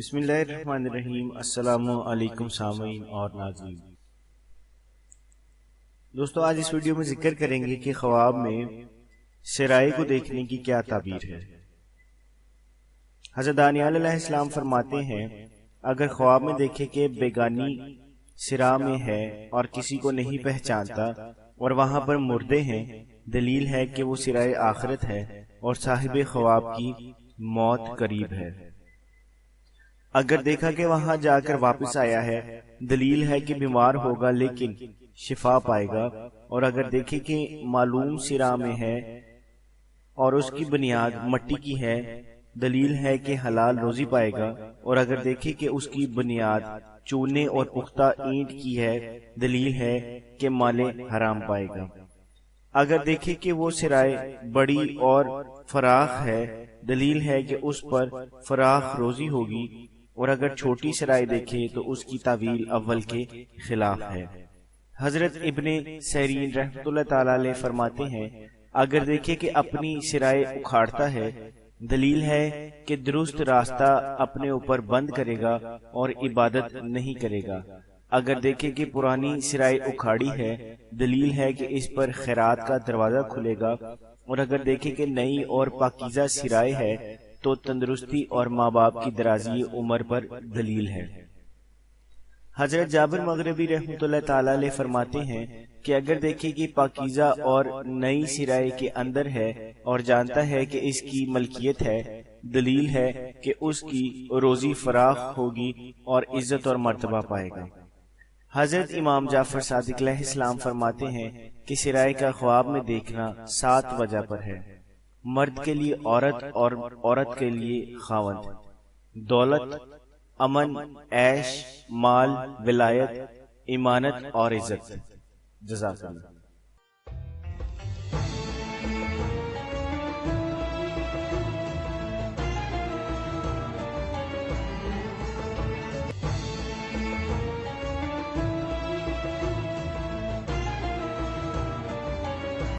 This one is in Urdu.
بسم اللہ الرحمن الرحیم۔ السلام علیکم سامعین اور ناظرین۔ دوستو، آج اس ویڈیو میں ذکر کریں گے کہ خواب میں سرائے کو دیکھنے کی کیا تعبیر ہے۔ حضرت دانیال علیہ السلام فرماتے ہیں، اگر خواب میں دیکھے کہ بیگانی سرا میں ہے اور کسی کو نہیں پہچانتا اور وہاں پر مردے ہیں، دلیل ہے کہ وہ سرائے آخرت ہے اور صاحب خواب کی موت قریب ہے۔ اگر دیکھا کہ وہاں جا کر واپس آیا ہے، دلیل ہے کہ بیمار ہوگا لیکن شفا پائے گا۔ اور اگر دیکھے کہ معلوم سرا میں ہے اور اس کی بنیاد مٹی کی ہے، دلیل ہے کہ حلال روزی پائے گا۔ اور اگر دیکھے کہ اس کی بنیاد چونے اور پختہ اینٹ کی ہے، دلیل ہے کہ مال حرام پائے گا۔ اگر دیکھے کہ وہ سرائے بڑی اور فراخ ہے، دلیل ہے کہ اس پر فراخ روزی ہوگی۔ اور اگر چھوٹی سرائے دیکھے تو اس کی تعویل اول کے خلاف ہے۔ حضرت ابن سیرین رحمۃ اللہ تعالی علیہ فرماتے ہیں، اگر دیکھے کہ اپنی سرائے اکھاڑتا ہے، دلیل ہے کہ درست راستہ اپنے اوپر بند کرے گا اور عبادت نہیں کرے گا۔ اگر دیکھے کہ پرانی سرائے اکھاڑی ہے، دلیل ہے کہ اس پر خیرات کا دروازہ کھلے گا۔ اور اگر دیکھے کہ نئی اور پاکیزہ سرائے ہے تو تندرستی اور ماں باپ کی درازی عمر پر دلیل ہے۔ حضرت جابر مغربی رحمۃ اللہ تعالی علیہ فرماتے ہیں کہ اگر دیکھے کہ پاکیزہ اور نئی سرائے کے اندر ہے اور جانتا ہے کہ اس کی ملکیت ہے، دلیل ہے کہ اس کی روزی فراخ ہوگی اور عزت اور مرتبہ پائے گا۔ حضرت امام جعفر صادق علیہ السلام فرماتے ہیں کہ سرائے کا خواب میں دیکھنا 7 وجہ پر ہے: مرد کے لیے عورت اور عورت کے لیے خاوند، دولت، امن، عیش، مال، ولایت، امانت اور عزت۔ جزاک اللہ۔